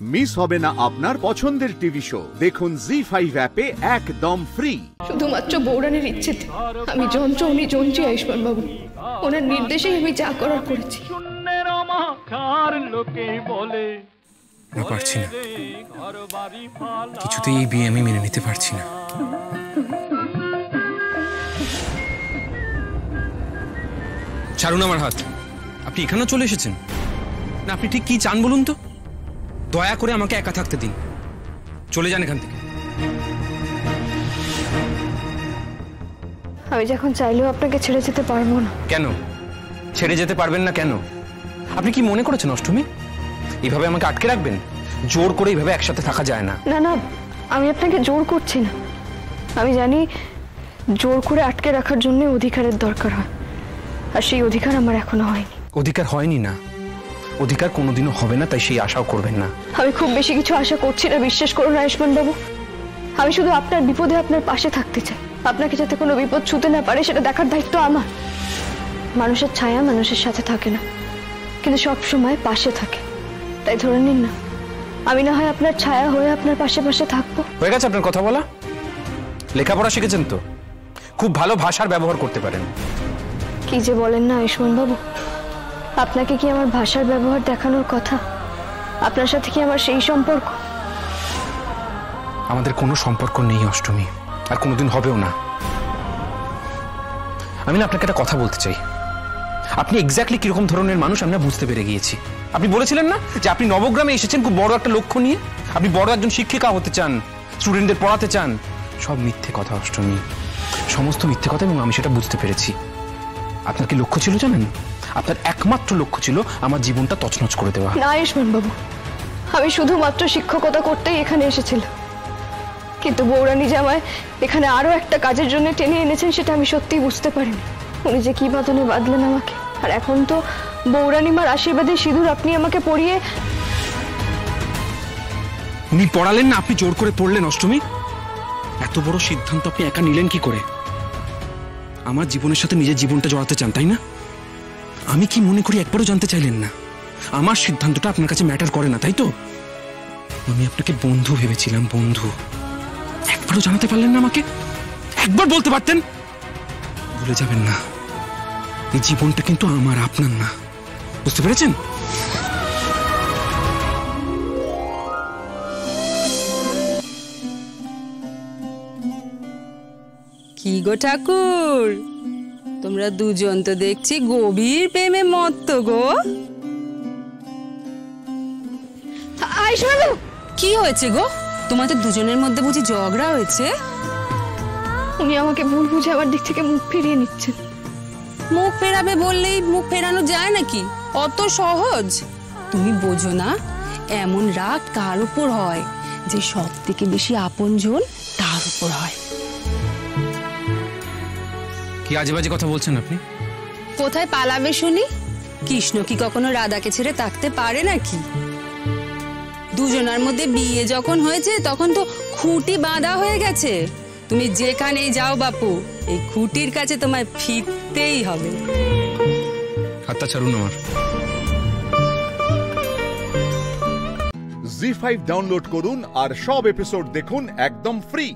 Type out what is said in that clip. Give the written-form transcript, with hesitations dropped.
Miss হবে না আপনার পছন্দের টিভি শো। দেখুন জি5 অ্যাপে একদম ফ্রি। শুধুমাত্র বৌরানের ইচ্ছেতে আমি যন্ত্র, উনি যন্ত্রী আয়ুষ্মান বাবু। ওনার নির্দেশেই আমি যা করার করেছি। না, পারছি না, কিছুতেই এই বিয়ে আমি মেনে নিতে পারছি না। ছাড়ুন আমার হাত। আপনি এখানেও চলে এসেছেন না? আপনি ঠিক কি চান বলুন তো? দয়া করে আমাকে একা থাকতে দিন, চলে যান এখান থেকে। আমি যখন চাইলেও আপনাকে ছেড়ে যেতে পারবো না। কেন ছেড়ে যেতে পারবেন না? কেন? আপনি কি মনে করেছেন অষ্টমী এইভাবে আমাকে আটকে রাখবেন? জোর করে এইভাবে একসাথে থাকা যায় না। না না, আমি আপনাকে জোর করছি না। আমি জানি জোর করে আটকে রাখার জন্য অধিকারের দরকার হয়, আর সেই অধিকার আমার এখনো হয়নি। অধিকার হয়নি না, অধিকার কোনোদিনও হবে না, তাই সেই আশাও করবেন না। আমি খুব বেশি কিছু আশা করছি না, বিশ্বাস করুন আয়ুষ্মান বাবু। আমি শুধু আপনার বিপদে আপনার পাশে থাকতে চাই। আপনাকে যাতে কোনো বিপদ ছুঁতে না পারে সেটা দেখার দায়িত্ব আমার। মানুষের ছায়া মানুষের সাথে থাকে না, কিন্তু সব সময় পাশে থাকে। তাই ধরে নিন না, আমি না হয় আপনার ছায়া হয়ে আপনার পাশে পাশে থাকবো। হয়ে গেছে আপনার কথা বলা? লেখাপড়া শিখেছেন তো, খুব ভালো ভাষার ব্যবহার করতে পারেন। কি যে বলেন না আয়ুষ্মান বাবু, আপনাকে কি আমার ভাষার ব্যবহার দেখানোর কথা? আপনার সাথে কি আমার সেই সম্পর্ক? আমাদের কোনো সম্পর্ক নেই অষ্টমী, আর কোনোদিন হবেও না। আমি না আপনাকে একটা কথা বলতে চাই। আপনি এক্স্যাক্টলি কিরকম ধরনের মানুষ আমরা বুঝতে পেরে গিয়েছি। আপনি বলেছিলেন না যে আপনি নবগ্রামে এসেছেন খুব বড় একটা লক্ষ্য নিয়ে, আপনি বড় একজন শিক্ষিকা হতে চান, স্টুডেন্টদের পড়াতে চান। সব মিথ্যে কথা অষ্টমী, সমস্ত মিথ্যে কথা, এবং আমি সেটা বুঝতে পেরেছি। আপনার কি লক্ষ্য ছিল জানেন? আপনার একমাত্র লক্ষ্য ছিল আমার জীবনটা তছনছ করে দেওয়া। না আয়ুষ্মান বাবু, আমি শুধুমাত্র শিক্ষকতা করতেই এখানে এসেছিলাম, কিন্তু বৌরানী যে আমায় এখানে আরো একটা কাজের জন্য টেনে এনেছেন সেটা আমি সত্যিই বুঝতে পারিনি। উনি যে কি বাঁধনে বাঁধলেন আমাকে, আর এখন তো বৌরানীমার আশীর্বাদে সিঁদুর আপনি আমাকে পরিয়ে। উনি পড়ালেন না, আপনি জোর করে পড়লেন অষ্টমী। এত বড় সিদ্ধান্ত আপনি একা নিলেন কি করে? আমার জীবনের সাথে নিজের জীবনটা জড়াতে চান, তাই না? আমি কি মনে করি একবারও জানতে চাইলেন না? আমার সিদ্ধান্তটা আপনার কাছে ম্যাটার করে না, তাই তো? আমি আপনাকে বন্ধু ভেবেছিলাম, বন্ধু। একবারও জানাতে পারলেন না আমাকে? একবার বলতে পারতেন। ভুলে যাবেন না, এই জীবনটা কিন্তু আমার, আপনার না। বুঝতে পেরেছেন? কি গো ঠাকুর, তোমরা দুজন তো দেখছি গভীর প্রেমে মত্ত গো। আয়ুষ্মান বাবু, কি হয়েছে গো? তোমাদের দুজনের মধ্যে বুঝি ঝগড়া হয়েছে? উনি আমাকে ভুল বুঝে আমার দিক থেকে মুখ ফিরিয়ে নিচ্ছেন। মুখ ফেরাবে বললেই মুখ ফেরানো যায় নাকি? অত সহজ? তুমি বোঝো না, এমন রাগ কার উপর হয় যে সব থেকে বেশি আপনজন তার উপর হয়। কি আজে বাজে কথা বলছেন আপনি? কোথায় পালাবে শুনি? কৃষ্ণ কি কখনো রাধাকে ছেড়ে থাকতে পারে নাকি? দুজনের মধ্যে বিয়ে যখন হয়েছে তখন তো খুঁটি বাঁধা হয়ে গেছে। তুমি যেখানেই যাও বাপু, এই খুঁটির কাছে তোমায় ফিরতেই হবে। হাতটা ছাড়ুন আমার। জি5 ডাউনলোড করুন আর সব এপিসোড দেখুন একদম ফ্রি।